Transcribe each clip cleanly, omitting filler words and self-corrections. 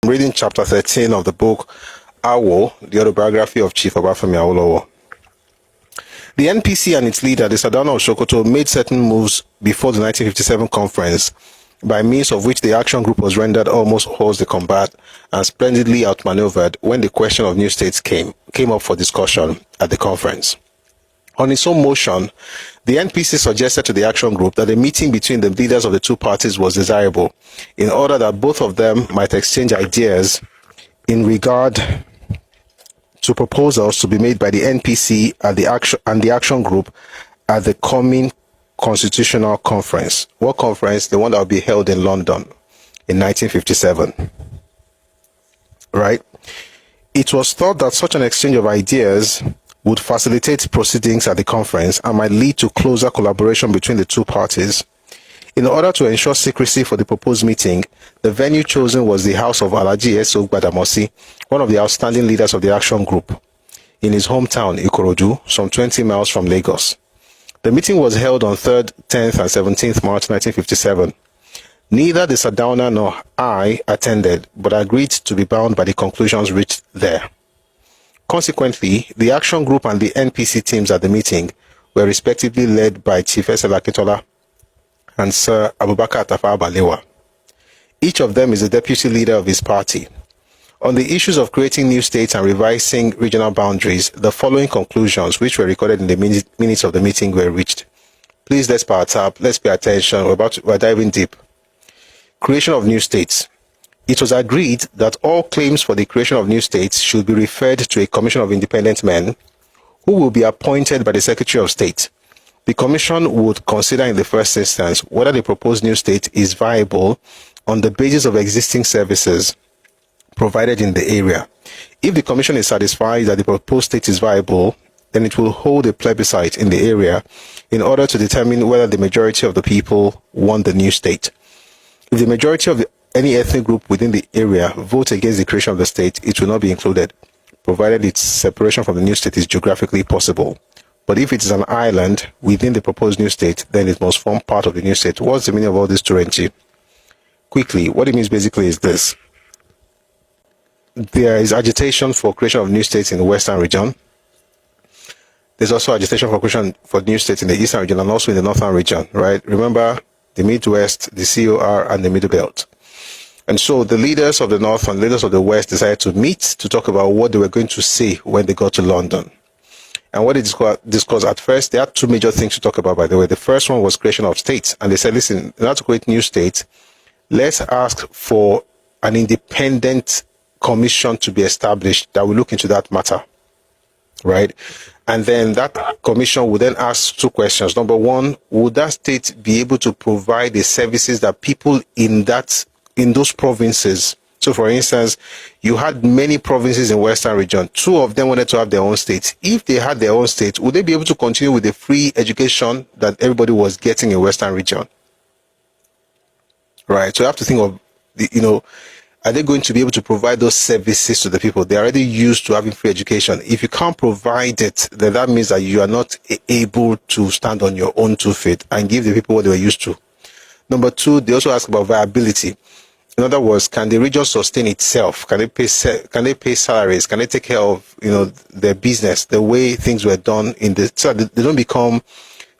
I'm reading chapter 13 of the book Awo, the autobiography of Chief Obafemi Awolowo. The NPC and its leader, the Sardauna of Sokoto, made certain moves before the 1957 conference, by means of which the action group was rendered almost hors de combat and splendidly outmaneuvered when the question of new states came up for discussion at the conference. On its own motion, the NPC suggested to the action group that a meeting between the leaders of the two parties was desirable in order that both of them might exchange ideas in regard to proposals to be made by the NPC and the action group at the coming constitutional conference. What conference? The one that will be held in London in 1957. Right? It was thought that such an exchange of ideas would facilitate proceedings at the conference and might lead to closer collaboration between the two parties. In order to ensure secrecy for the proposed meeting, the venue chosen was the house of Alhaji S.O. Gbadamosi, one of the outstanding leaders of the action group, in his hometown, Ikorodu, some 20 miles from Lagos. The meeting was held on 3rd, 10th, and 17th March 1957. Neither the Sardauna nor I attended, but agreed to be bound by the conclusions reached there. Consequently, the action group and the NPC teams at the meeting were respectively led by Chief S.L. Akintola and Sir Abubakar Tafawa Balewa. Each of them is the deputy leader of his party. On the issues of creating new states and revising regional boundaries, the following conclusions, which were recorded in the minutes of the meeting, were reached. Please, let's power tap, let's pay attention, we're diving deep. Creation of new states. It was agreed that all claims for the creation of new states should be referred to a commission of independent men who will be appointed by the Secretary of State. The commission would consider in the first instance whether the proposed new state is viable on the basis of existing services provided in the area. If the commission is satisfied that the proposed state is viable, then it will hold a plebiscite in the area in order to determine whether the majority of the people want the new state. If the majority of any ethnic group within the area vote against the creation of the state, it will not be included, provided its separation from the new state is geographically possible. But if it is an island within the proposed new state, then it must form part of the new state. What's the meaning of all this, Turenchi? Quickly, what it means basically is this. There is agitation for creation of new states in the western region. There's also agitation for creation for new states in the eastern region and also in the northern region, right? Remember the Midwest, the COR, and the Middle Belt. And so the leaders of the North and leaders of the West decided to meet to talk about what they were going to say when they got to London. And what they discussed at first, they had two major things to talk about, by the way. The first one was creation of states. And they said, listen, in order to create new states, let's ask for an independent commission to be established that will look into that matter, right? And then that commission would then ask two questions. Number one, would that state be able to provide the services that people in those provinces? So for instance, you had many provinces in Western region. Two of them wanted to have their own states. If they had their own state, would they be able to continue with the free education that everybody was getting in Western region? Right. So you have to think of, are they going to be able to provide those services to the people? They're already used to having free education. If you can't provide it, then that means that you are not able to stand on your own 2 feet and give the people what they were used to. Number two, they also ask about viability. In other words, can the region sustain itself? Can they pay salaries? Can they take care of their business the way things were done so that they don't become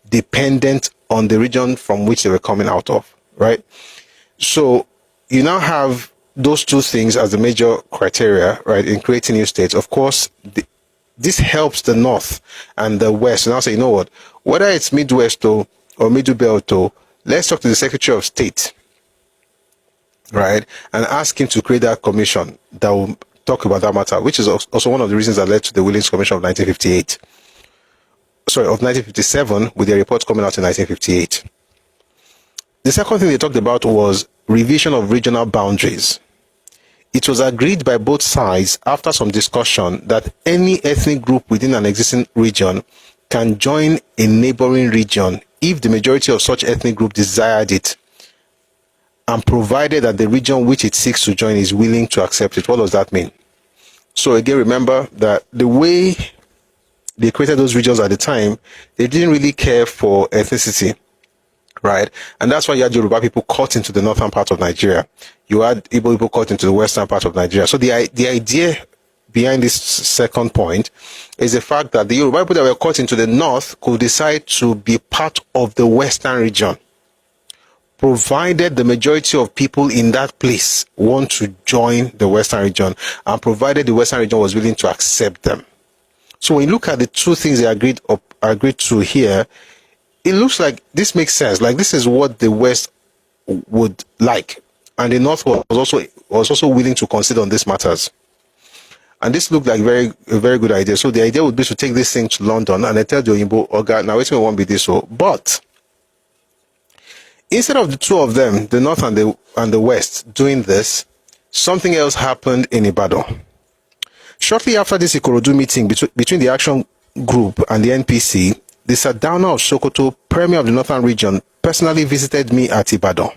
dependent on the region from which they were coming out of, right? So you now have those two things as the major criteria, right, in creating new states. Of course, this helps the North and the West. And I'll say, you know what, whether it's Midwest or Middle Belt, let's talk to the Secretary of State, right, and ask him to create that commission that will talk about that matter, which is also one of the reasons that led to the Willings Commission of 1957, with their report coming out in 1958. The second thing they talked about was revision of regional boundaries. It was agreed by both sides after some discussion that any ethnic group within an existing region can join a neighboring region if the majority of such ethnic group desired it, and provided that the region which it seeks to join is willing to accept it. What does that mean? So again, remember that the way they created those regions at the time, they didn't really care for ethnicity, right? And that's why you had Yoruba people caught into the northern part of Nigeria. You had Igbo people caught into the western part of Nigeria. So the idea behind this second point is the fact that the Yoruba people that were caught into the north could decide to be part of the western region, provided the majority of people in that place want to join the western region, and provided the western region was willing to accept them. So when you look at the two things they agreed to here, it looks like this makes sense. Like, this is what the West would like, and the North was also willing to consider on these matters. And this looked like a very good idea. So the idea would be to take this thing to London and then tell the Oyinbo, Oga, now it won't be this so. But instead of the two of them, the North and the West, doing this, something else happened in Ibadan. Shortly after this Ikorodu meeting between the Action Group and the NPC, the Sardauna of Sokoto, Premier of the Northern Region, personally visited me at Ibadan.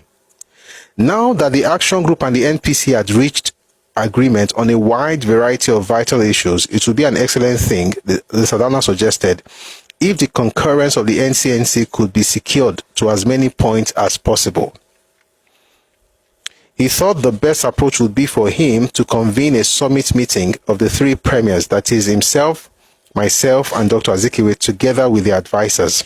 Now that the Action Group and the NPC had reached agreement on a wide variety of vital issues, it would be an excellent thing, the Sardauna suggested, if the concurrence of the NCNC could be secured to as many points as possible. He thought the best approach would be for him to convene a summit meeting of the three premiers, that is himself, myself, and Dr. Azikiwe, together with the advisors.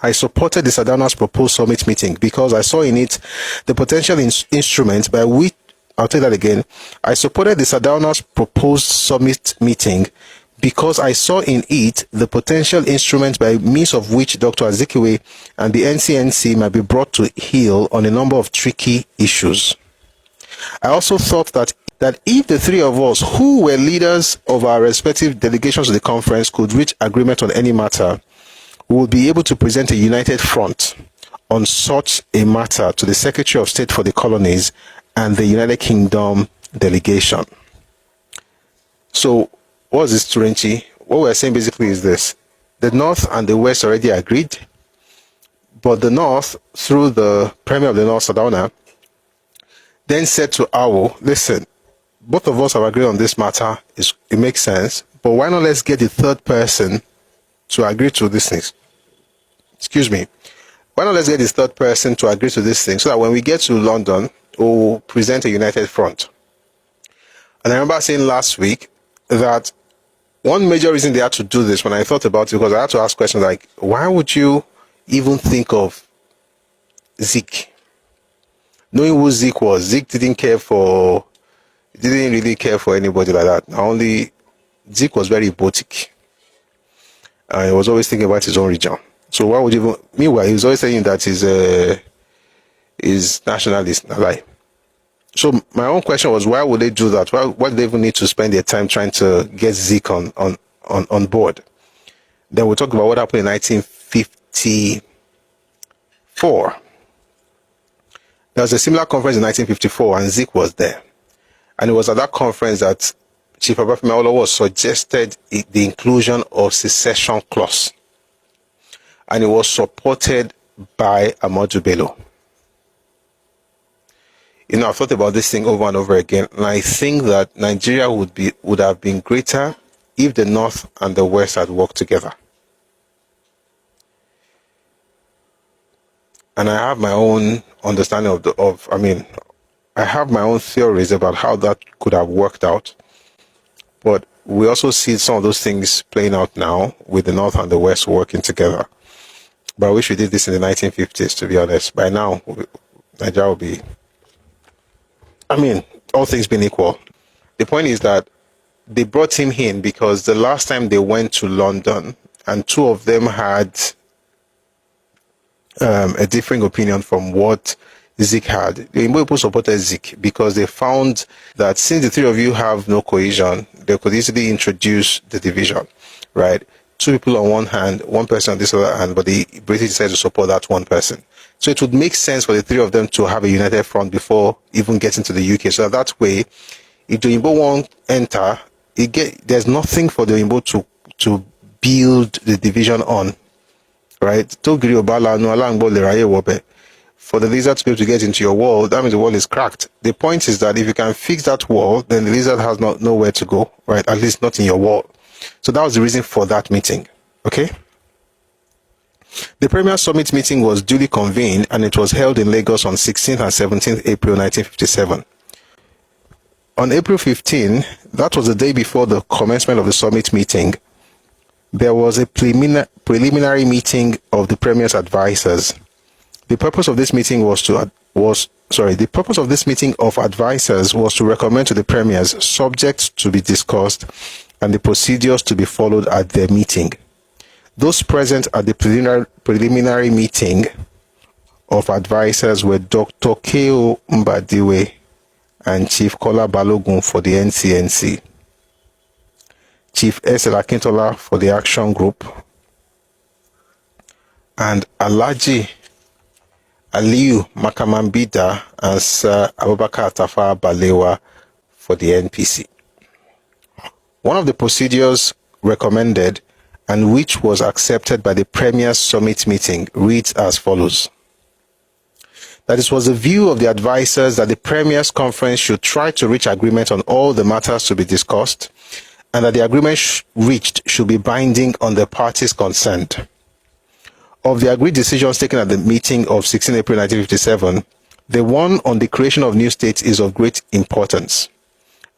I supported the Sardauna's proposed summit meeting because I saw in it the potential instrument by which, I'll tell that again, I supported the Sardauna's proposed summit meeting because I saw in it the potential instrument by means of which Dr. Azikiwe and the NCNC might be brought to heel on a number of tricky issues. I also thought that if the three of us, who were leaders of our respective delegations to the conference, could reach agreement on any matter, we would be able to present a united front on such a matter to the Secretary of State for the Colonies and the United Kingdom delegation. So, what is this, Turenchi? What we're saying basically is this: the North and the West already agreed, but the North, through the Premier of the North, Sardauna, then said to Awo, listen, both of us have agreed on this matter, it makes sense, but why not let's get the third person to agree to these things? Excuse me. Why not let's get this third person to agree to this thing so that when we get to London, we'll present a united front. And I remember saying last week that one major reason they had to do this, when I thought about it, because I had to ask questions like, why would you even think of Zeke? Knowing who Zeke was, Zeke didn't really care for anybody like that. Only Zeke was very botic. He was always thinking about his own region. So why would you even, meanwhile, he was always saying that he's nationalist. Like, so my own question was, why would they do that? Why do they even need to spend their time trying to get Zeke on board? Then we'll talk about what happened in 1954. There was a similar conference in 1954, and Zeke was there. And it was at that conference that Chief Obafemi Awolowo suggested the inclusion of secession clause. And it was supported by Ahmadu Bello. You know, I've thought about this thing over and over again, and I think that Nigeria would have been greater if the North and the West had worked together. And I have my own understanding I have my own theories about how that could have worked out. But we also see some of those things playing out now with the North and the West working together. But I wish we did this in the 1950s, to be honest. By now, Nigeria will be, all things being equal. The point is that they brought him in because the last time they went to London, and two of them had a differing opinion from what Zeke had. The Igbo people supported Zeke because they found that since the three of you have no cohesion, they could easily introduce the division, right? Two people on one hand, one person on this other hand, but the British decided to support that one person. So it would make sense for the three of them to have a united front before even getting to the UK. So that way, if the Igbo won't enter, there's nothing for the Igbo to build the division on, right? For the lizard to be able to get into your wall, that means the wall is cracked. The point is that if you can fix that wall, then the lizard has nowhere to go, right? At least not in your wall. So that was the reason for that meeting, okay? The Premier Summit meeting was duly convened and it was held in Lagos on 16th and 17th April 1957. On April 15, that was the day before the commencement of the summit meeting, there was a preliminary meeting of the Premier's advisors. The purpose of this meeting the purpose of this meeting of advisors was to recommend to the Premiers subjects to be discussed and the procedures to be followed at their meeting. Those present at the preliminary meeting of advisors were Dr. K.O. Mbadiwe and Chief Kola Balogun for the NCNC, Chief S. Akintola for the Action Group, and Alhaji Aliyu Makamambida and Sir Abubakar Tafawa Balewa for the NPC. One of the procedures recommended and which was accepted by the Premier's Summit meeting reads as follows: that it was the view of the advisors that the Premier's Conference should try to reach agreement on all the matters to be discussed, and that the agreement reached should be binding on the parties concerned. Of the agreed decisions taken at the meeting of 16 April 1957, the one on the creation of new states is of great importance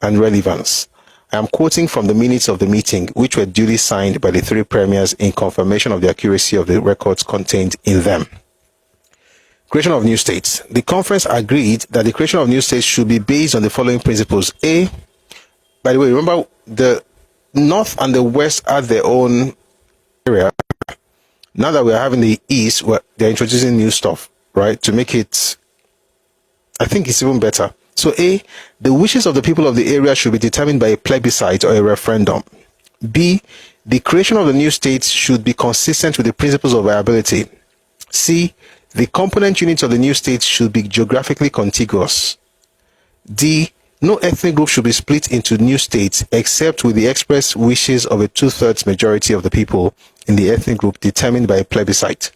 and relevance. I am quoting from the minutes of the meeting, which were duly signed by the three Premiers in confirmation of the accuracy of the records contained in them. Creation of new states. The conference agreed that the creation of new states should be based on the following principles. A, by the way, remember the North and the West had their own area. Now that we're having the East, they're introducing new stuff, right? To make it, I think it's even better. So A, the wishes of the people of the area should be determined by a plebiscite or a referendum. B, the creation of the new states should be consistent with the principles of viability. C, the component units of the new states should be geographically contiguous. D, no ethnic group should be split into new states except with the express wishes of a 2/3 majority of the people in the ethnic group determined by a plebiscite.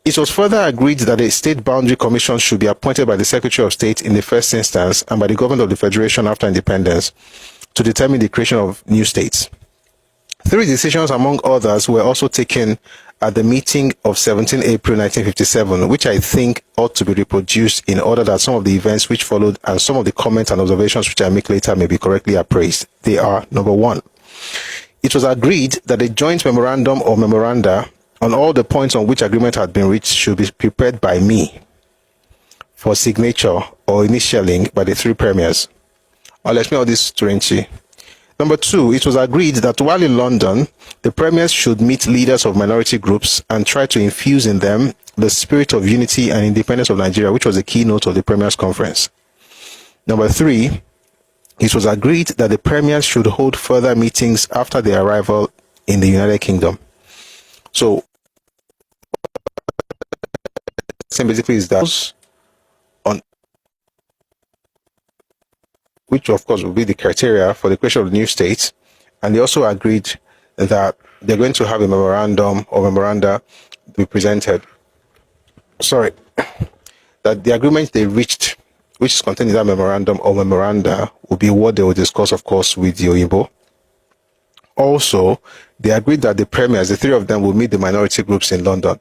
It was further agreed that a state boundary commission should be appointed by the Secretary of State in the first instance and by the government of the Federation after independence to determine the creation of new states. Three decisions, among others, were also taken at the meeting of 17 April 1957, which I think ought to be reproduced in order that some of the events which followed and some of the comments and observations which I make later may be correctly appraised. They are: number one, it was agreed that a joint memorandum or memoranda on all the points on which agreement had been reached should be prepared by me for signature or initialing by the three Premiers. I'll explain all this to Renchi. Number two, it was agreed that while in London, the Premiers should meet leaders of minority groups and try to infuse in them the spirit of unity and independence of Nigeria, which was the keynote of the Premiers' Conference. Number three, it was agreed that the Premiers should hold further meetings after their arrival in the United Kingdom. So, basically is that on which of course will be the criteria for the creation of the new states, and they also agreed that they're going to have a memorandum or memoranda be presented. That the agreement they reached, which is contained in that memorandum or memoranda, will be what they will discuss, of course, with the Oyinbo. Also, they agreed that the Premiers, the three of them, will meet the minority groups in London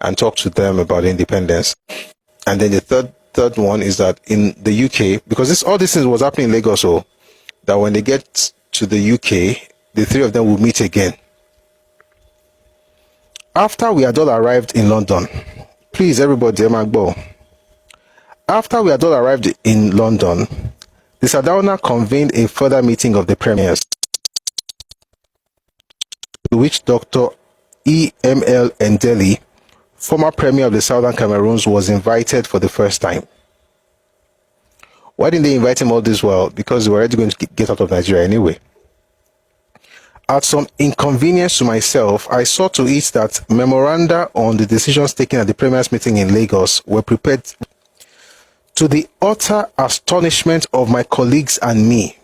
and talk to them about independence. And then the third one is that in the UK, because all this was happening in Lagos, so that when they get to the UK, the three of them will meet again. After we had all arrived in London, please everybody, after we had all arrived in London, the Sardauna convened a further meeting of the Premiers, to which Dr. E.M.L. Ndeli, former Premier of the Southern Cameroons, was invited for the first time. Why didn't they invite him all this while? Because they were already going to get out of Nigeria anyway. At some inconvenience to myself, I saw to it that memoranda on the decisions taken at the Premiers' meeting in Lagos were prepared, to the utter astonishment of my colleagues and me,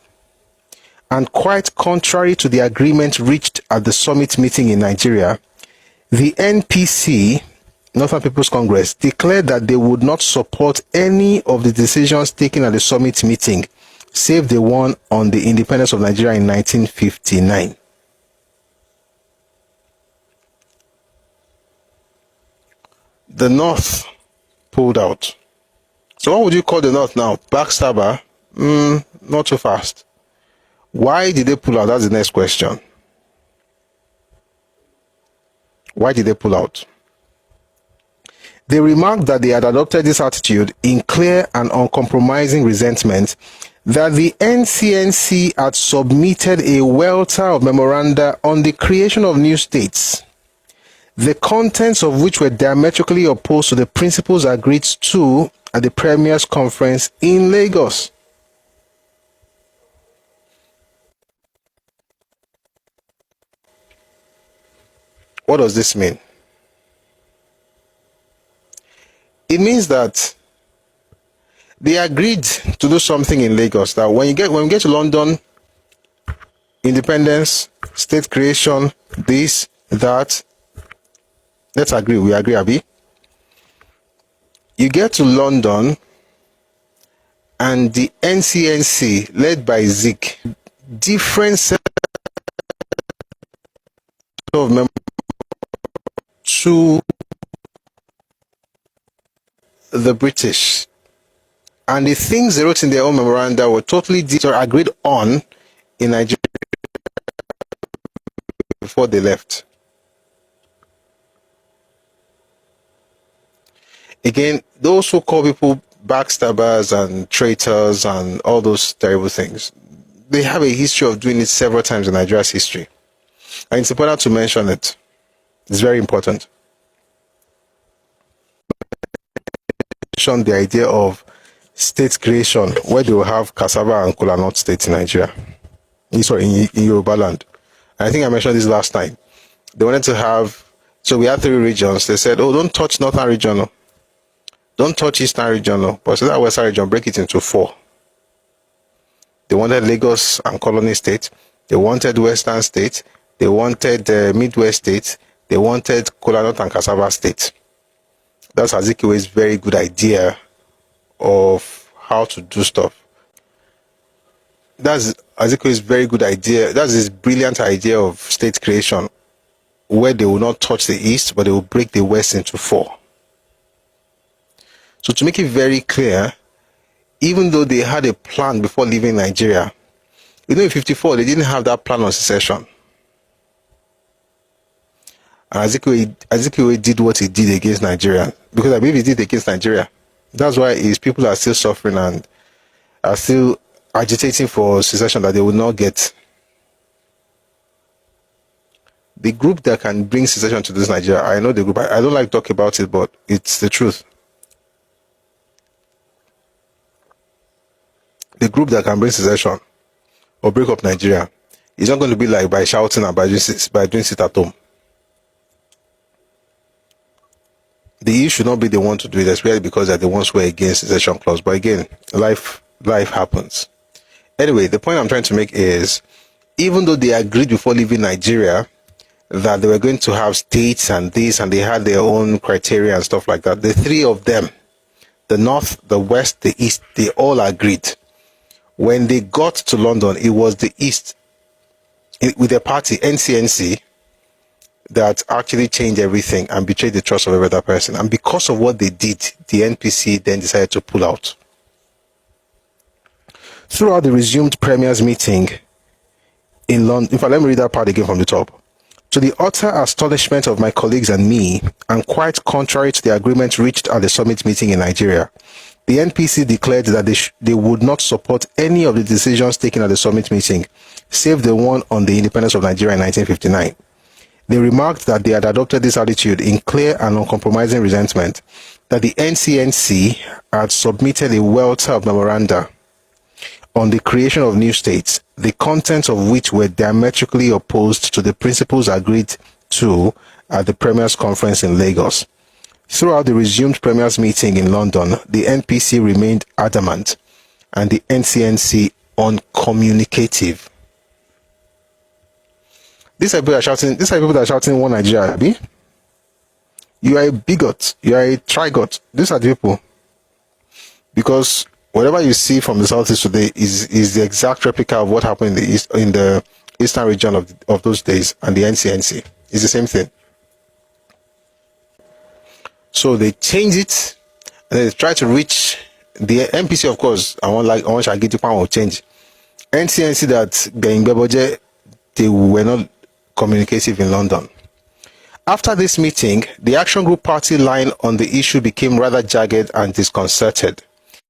and quite contrary to the agreement reached at the summit meeting in Nigeria. The NPC, Northern People's Congress, declared that they would not support any of the decisions taken at the summit meeting, save the one on the independence of Nigeria in 1959. the North pulled out. So what would you call the North now? Backstabber? Not too fast. Why did they pull out? That's the next question. Why did they pull out? They remarked that they had adopted this attitude in clear and uncompromising resentment that the NCNC had submitted a welter of memoranda on the creation of new states, the contents of which were diametrically opposed to the principles agreed to at the Premier's Conference in Lagos. What does this mean? It means that they agreed to do something in Lagos that when we get to London, independence, state creation, this, that, let's agree, we agree, Abi. You get to London and the NCNC, led by Zik, different set of members to the British. And the things they wrote in their own memoranda were totally agreed on in Nigeria before they left. Again, those who call people backstabbers and traitors and all those terrible things, they have a history of doing it several times in Nigeria's history. And it's important to mention it. It's very important. The idea of state creation where they will have cassava and kola nut states in Nigeria. Sorry, in Yoruba land. I think I mentioned this last time. They wanted to have, so we had 3 regions. They said, oh, don't touch northern region. No. Don't touch eastern region. No. But so that western region, break it into 4. They wanted Lagos and Colony State. They wanted Western State. They wanted Midwest State. They wanted kola nut and cassava state. That's Azikiwe's very good idea of how to do stuff. That's Azikiwe's very good idea. That's his brilliant idea of state creation, where they will not touch the East, but they will break the West into 4. So to make it very clear, even though they had a plan before leaving Nigeria, in 54, they didn't have that plan on secession. And Azikiwe did what he did against Nigeria, because I believe he did against Nigeria. That's why his people are still suffering and are still agitating for secession that they will not get. The group that can bring secession to this Nigeria, I know the group, I don't like to talk about it, but it's the truth. The group that can bring secession or break up Nigeria is not going to be like by shouting and by doing sit at home. The EU should not be the one to do it, especially because they're the ones who are against the secession clause. But again, life happens. Anyway, the point I'm trying to make is, even though they agreed before leaving Nigeria that they were going to have states and this, and they had their own criteria and stuff like that, the 3 of them, the North, the West, the East, they all agreed. When they got to London, it was the East, with their party, NCNC, that actually changed everything and betrayed the trust of every other person. And because of what they did, the NPC then decided to pull out. Throughout the resumed Premier's meeting in London, in fact, let me read that part again from the top. To the utter astonishment of my colleagues and me, and quite contrary to the agreement reached at the summit meeting in Nigeria, the NPC declared that they would not support any of the decisions taken at the summit meeting, save the one on the independence of Nigeria in 1959. They remarked that they had adopted this attitude in clear and uncompromising resentment that the NCNC had submitted a welter of memoranda on the creation of new states, the contents of which were diametrically opposed to the principles agreed to at the Premier's Conference in Lagos. Throughout the resumed Premier's meeting in London, the NPC remained adamant and the NCNC uncommunicative. These are people that are shouting one Nigeria, Abi. You are a bigot, you are a trigot. These are the people. Because whatever you see from the Southeast today is the exact replica of what happened in the eastern region of those days and the NCNC. It's the same thing. So they changed it, and they tried to reach the MPC, of course. I want Shagiti Pan will change. NCNC that Beboje, they were not communicative in London. After this meeting, the Action Group party line on the issue became rather jagged and disconcerted.